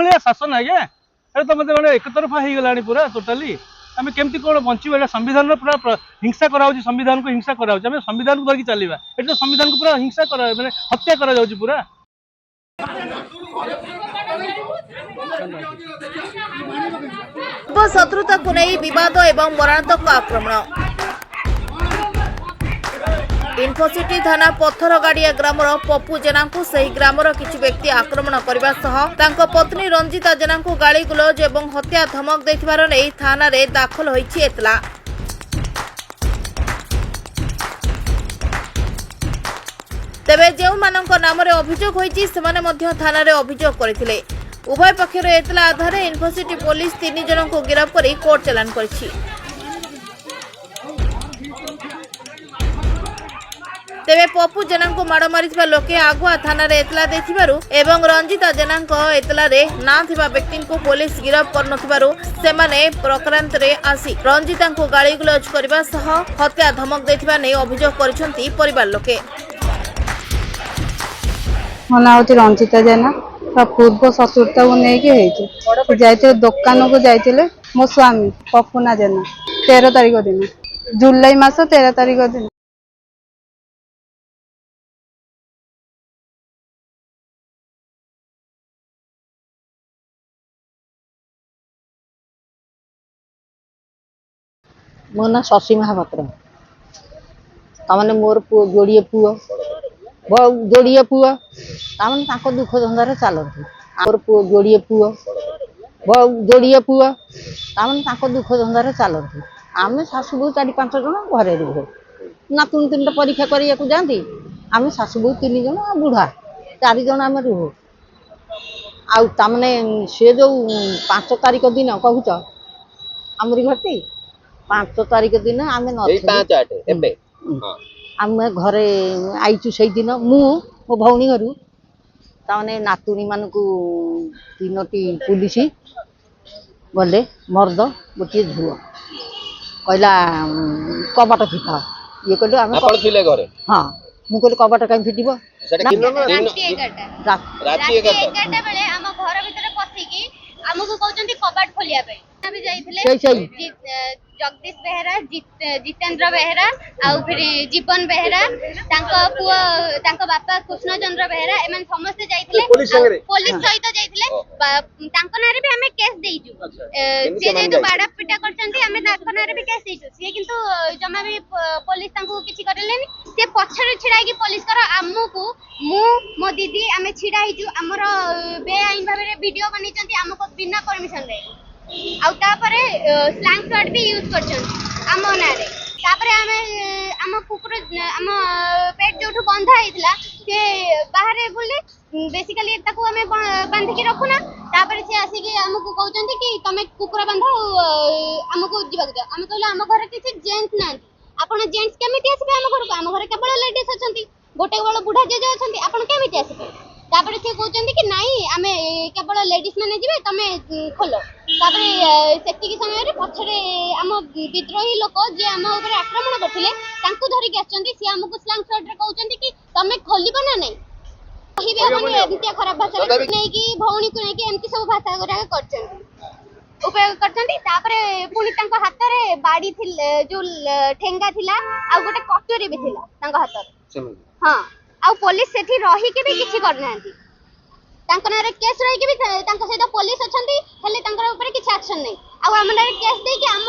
भाया शासन आज्ञा अरे तो मतलब एक तरफा हो गला पूरा टोटाली आम केमती कौन बचा संविधान पूरा हिंसा कराऊँ संविधान को हिंसा कराऊँ संविधान को धरिकी चलवा ये तो संविधान को पूरा हिंसा मैंने हत्या करा पूरा शत्रुता को नहीं विवाद एवं मरणात्मक आक्रमण इन्फोसिटी थाना पत्थरगाड़िया ग्रामर पप्पू जेना को सही ग्रामर किछि व्यक्ति आक्रमण करबा सह तांको पत्नी रंजिता जेना को गाली गुलज एवं हत्या धमक दैथिबार नै थाना रे दाखल होईछि एतला। तेबे जेउ मानक नाम रे अभियोग होईछि सेमाने मध्य थाना रे अभियोग करथिले। उभय पक्षर एतला आधार इन्फोसिटी पुलिस 3 जन को गिरफ्त करी कोर्ट चालान करछि। तेबे पप्पू जेना को माड़ मारिथिबा लोके आगुआ थाना रे एतला देथिबारु एवं रंजिता जेना को एतला रे ना थिबा व्यक्ति को पुलिस गिरफ्त करनथिबारु सेमाने प्रक्रांत रे आसी रंजिता को गाली गुलज करबा सह हत्या धमक देथिबा नै अभियोग करछंती परिवार लोके। मना होती रंजिता जेना पूर्व शत्रुता को लेकिन जाते दुकान को जाते मो स्वामी पपुना जेना 13 तारिख दिन जुलाई मास 13 तारिख दिन मो ना शशि महापात्र तमने मोर पुओ जोड़िए पुओ जोड़िए पुओ तमने दुख धंदार चलती मोर पुओ जोड़िए पुओ जोड़िए पुओ तमने दुख धंदार चलती आम शाशु बो 4-5 जन घरे रुहे नातुन 3टा परीक्षा करने जाती आम शाशु बो 3 जन बुढ़ा 4 जन आम रुह आमने सी जो 5 तारिख दिन कहूच आमरी घटी 5 तारिख दिन आम आम घरे आईचु से दिन मु मो भौणी घर ताने नातुणी मान 3टी पुलिस गले मर्द गोटे झुओ कहला कबाट फिटा ये कहले आम घरे हाँ मु कहले कबाट कहीं फिटिबो राति 11टा बेले हम घर भीतर पसिकी हमको कहउचंती कबाट खोलिया पे हम जाइथिले जगदीश बेहरा जितेंद्र बेहरा आउ फिर जीवन बेहरा तांको पुओ तांको बापा कृष्णचंद्र बेहरा एमन समस्त जाइथिले पुलिस सहित जाइथिले तांको नारे भी हमें केस देइजु से जे बाडा पिटा करचंती हमें तांको नारे भी केस देइजु से किंतु जमा भी पुलिस तांको किछि करलेनी से पछरे छिड़ाई की पुलिस कर हमको मु मो दीदी हमें छिड़ा हिजु हमर बेआईन भाबरे वीडियो बनिचंती हमको बिना परमिशन रे आउ तापरे स्लैंग शॉट भी यूज करछन आम नारे तापरे आम कुकुर आम पेट जोठु बंधा हितला से बाहर बोले बेसिकली ताको हमें बांध के रखुना तापरे से आसी के हमको कहउचंती कि तमे कुकुर बांधा हमको जीवा के हम कहले हम घर किछि जेंट्स नांती आपण जेंट्स केमिति आसीबे हम घर केवल लेडीज अछंती गोटे बड़ बुढ़ा जेजे अछंती आपण केमिति आसीबे तापरे से कहउचंती कि नाही आमे केवल लेडीज माने जिवे तमे खोलो तापरे सेतिकी समय रे पछरे हम विद्रोही लोक जे हम ऊपर आक्रमण करथिले तांको धरि के आछंती से हमको स्लैंग शॉट रे कहउचंती कि तमे खोलिबो ना नहीं कहिबे अपन एमती खराब भाषा नै कि भौणी को नै कि एमती सब भाषा गुरा करछन उपयोग करछंती तापरे पुनी तांको हाथ रे बाडी थिले जो ठेंगा थिला आ गोटे कटोरी भी थिला तांको हाथ रे हां आ पुलिस सेठी रही के भी किछि करनांती तांको नारे केस रही के भी तांको सहित पुलिस अछंती हेले तांकर ऊपर किछि एक्शन नै आ हम नारे केस दे के हम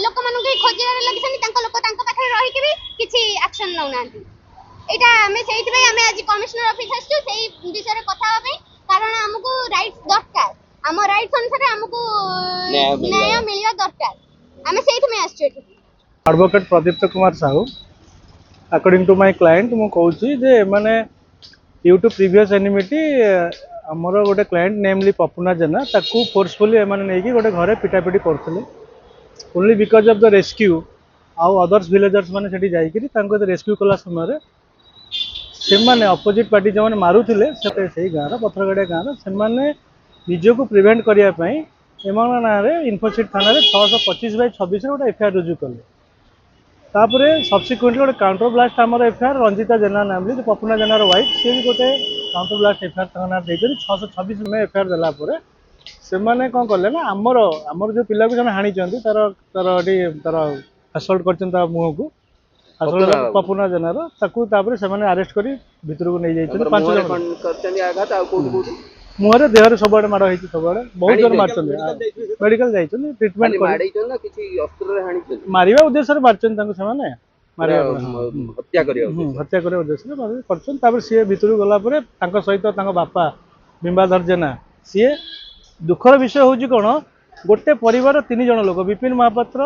लोक मानु के खोजिबार लागिसनी तांको लोक तांको पाखे रही के भी किछि एक्शन नौ नांती एटा हमें सेहित भाई हमें आज कमिश्नर ऑफिस आछू सेही विषय रे कथा होबे कारण हमको राइट्स दरकार हम राइट्स अनुसार हमको न्याय मिलियो दरकार हमें सेहित में आछू advocate Pradipta Kumar Sahu according to my client मु कहूची जे माने ड्यू टू प्रीवियस एनिमिटी हमर गोटे क्लाइंट नेमली पपुना जेना ताकू फोर्सफुली एमाने नै कि गोटे घरे पिटापिटी करथले only because of the rescue आउ अदर्स विलेजर्स माने सेठी जाई कि तांको रेस्क्यू कला समय रे से माने अपोजिट पार्टी जे माने मारुथिले से गाँव पथरगाड़िया गाँव से माने निजो को प्रिवेंट करिया पई एमान नारे इन्फोसिटी थाना रे 625/26 रे गोटे एफआईआर रुजु कले तापर सब्सिक्वेंटली गोटे काउंटर ब्लास्ट आमर एफआईआर रंजिता जेना नामली जो पपुना जेनार वाइफ सी भी गोटे काउंटर ब्लास्ट एफआईआर 626 में एफआईआर देला ସେମାନେ କ'ଣ କଲେ ନା ଆମର ଯୋଉ ପିଲାକୁ ସେମାନେ ହାଣିଛନ୍ତି ତାର ଆସଲ୍ଟ କରିଛନ୍ତି ତା ମୁହଁକୁ ଆସଲ୍ଟ ପପୁନା ଜେନାର ତାକୁ ତାପରେ ସେମାନେ ଆରେଷ୍ଟ କରି ଭିତରକୁ ନେଇ ଯାଇଛନ୍ତି 5 ଜଣ ମୁହଁରେ ଦେହରେ ସବୁଆଡେ ମାଡ଼ ହେଇଛି ସବୁଆଡେ ବହୁତ ଜୋର ମାରିଛନ୍ତି ମେଡିକାଲ ଯାଇଛନ୍ତି ଟ୍ରିଟମେଣ୍ଟ ମାରିବା ଉଦ୍ଦେଶ୍ୟରେ ମାରିଛନ୍ତି ତାଙ୍କୁ ସେମାନେ ହତ୍ୟା କରିବା ଉଦ୍ଦେଶ୍ୟରେ କରିଛନ୍ତି ତାପରେ ସିଏ ଭିତରକୁ ଗଲା ପରେ ତାଙ୍କ ସହିତ ତାଙ୍କ ବାପା ବିମ୍ବାଧର ଜେନା ସିଏ ଦୁଃଖର ବିଷୟ ହେଉଛି କ'ଣ ଗୋଟେ ପରିବାର 3 ଜଣ ଲୋକ ବିପିନ ମହାପାତ୍ର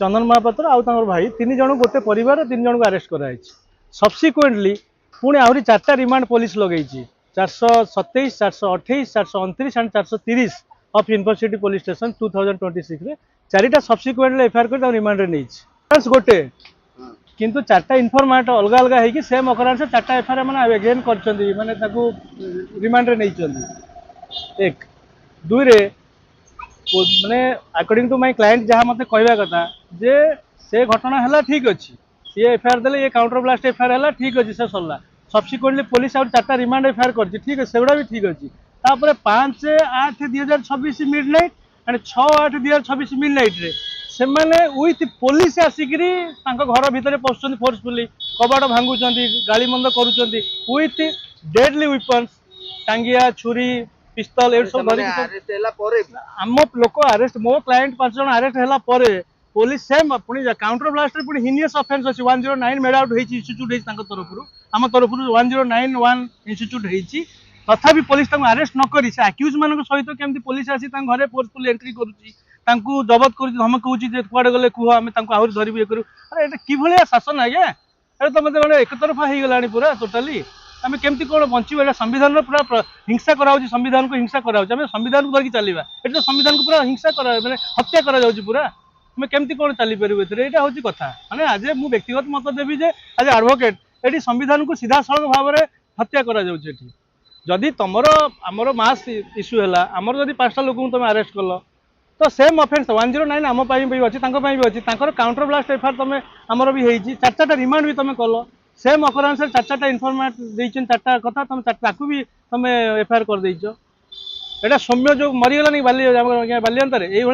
ଚନ୍ଦନ ମହାପାତ୍ର ଆଉ ତାଙ୍କର ଭାଇ 3 ଜଣ ଗୋଟେ ପରିବାର 3 ଜଣଙ୍କୁ ଆରେଷ୍ଟ କରାଯାଇଛି ସବସିକ୍ୱେଣ୍ଟଲି ପୁଣି ଆହୁରି 4ଟା ରିମାଣ୍ଡ ପୋଲିସ ଲଗେଇଛି 427 428 429 and 430 of university police station 2026 ରେ 4ଟା ସବସିକ୍ୱେଣ୍ଟଲି ଏଫଆଇଆର କରି ତାଙ୍କୁ ରିମାଣ୍ଡରେ ନେଇଛି ଗୋଟେ କିନ୍ତୁ 4ଟା ଇନଫର୍ମାଟ ଅଲଗା ଅଲଗା ହେଇକି ସେମ୍ ଅକରାନ୍ସ 4ଟା ଏଫଆଇଆର ମାନେ ଏଗେନ୍ କରିଛନ୍ତି ମାନେ ତାକୁ ରିମାଣ୍ଡରେ ନେଇଛନ୍ତି ଏକ ଦୁଇରେ ମାନେ ଆକର୍डिंग टू माय क्लाइंट जहाँ मत कहवा कथा जे से घटना है ठीक अच्छे सी एफआईआर देले ये काउंटर ब्लास्ट एफआईआर है ठीक अच्छे से सरला सब्सिक्वेंटली पुलिस आउट 4टा रिमांड एफआईआर कर ठीक है सेगुड़ा भी ठीक अच्छे 5/8/2026 मिडनाइट एंड 6/8/2026 मिडनाइट रे से मैंने विथ पुलिस आसिकी घर भितर पशुंट फोर्सफुली कबाट भांगुंट गाड़ी मंद करुँच विथ डेडली वेपन्स टांगिया छुरी पिस्तल ए सब आम लोक अरेस्ट मो क्लाइंट 5 जन अरेस्ट है पुलिस सेम पुणी काउंटर ब्लास्ट पुणी हिनियस ऑफेंस अच्छी 109 मेड आउट इंस्टीट्यूट तरफ आम तरफ 1091 इंस्टीट्यूट तथापि पुलिस अरेस्ट न करी से आक्यूज मान सहित केमती पुलिस आसी घरे फोर्सफुल एंट्री करुच्ची जबत कर धमकाऊँ कुआड़े गले कह आम आहरी धरबू ये करूँ अरे कि शासन आज्ञा अरे तुम गोटे एक तरफा हो गला पूरा टोटाली आम केमती कौन बचू एटा संविधान पूरा हिंसा करा संविधान को हिंसा करा संविधान को धरिकी चलवा ये तो संविधान को पूरा हिंसा करा मैंने हत्या करा पूरा आम केमती कौन चली पारू यहाँ हूँ कथा मैंने आज मुझे व्यक्तिगत मत देवी जे आज एडवोकेट ये संविधान को सीधा सड़क भाव में हत्या करा जदि तुमर आमर मास इश्यू है आमर जदि 5टा लोक तुम अरेस्ट कल तो सेम ऑफेंस 109 आम भी अच्छी भी अच्छी काउंटर ब्लास्ट एफआईआर तुम आमर भी होती 4टा रिमांड भी तुम कल सेम अकरांस 4टा इनफर्मेट देते 4टा कथा तुम भी तुम एफआईआर कर देच एटा सौम्य जो मरीगलानी बालियांतार ये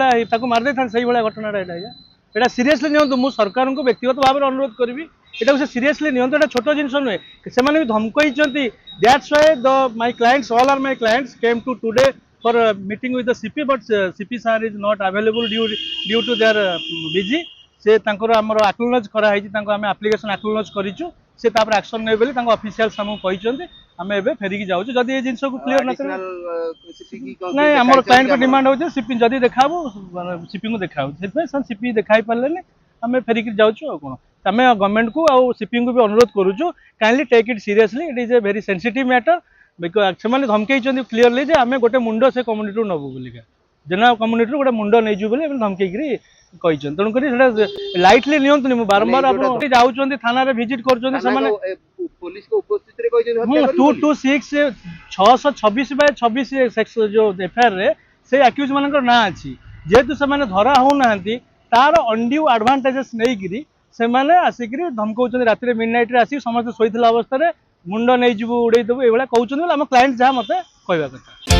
मारदे था से घटना यहाँ सीरियसली नियंतु मु सरकार को व्यक्तिगत भाव में अनुरोध करी यहाँ से सीरियसली नियंतु एटा छोट जिनस नुहे से भी धमकई that's why the my clients all are my clients came to today for meeting with the CP but CP sir is not available due to their busy से आमर आक्नोलेज कराई आम एप्लिकेशन आक्नोलेज करूँ से एक्शन ने बोली ऑफिशियल सामू कहते आम ए फेरिकी जाऊँ जदि ये जिन को क्लीयर ना आम क्लाइंट को डिमांड होती सीपी जदि देखा सीपी को देखा सीपी देखा पारे आम फेरिकी जाऊँ कौन आम गवर्नमेंट को आउ सीपी को भी अनुरोध करूँ kindly take it seriously it is a very sensitive matter because से धमकई क्लीयरली जे आम गोटे मुंड से कम्युनिटी नबू बोलिका जेनराल कम्युनिटी गोटे मुंड नहीं धमकई तेणुक लाइटली नियंतुनि बारंबार आप जाऊँ थाना भिजिट कर 626/26 जो एफआईआर से आक्यूज मान ना अच्छी जेहेतु से धरा होना तार अंड्यू एडवांटेजेस नहीं से आसिक धमकाऊँ रात मिडनाइट आसिक समस्त शोला अवस्था मुंड नहीं उड़े देवु ये कहते आम क्लाइंट जहाँ मत कहवा कथा।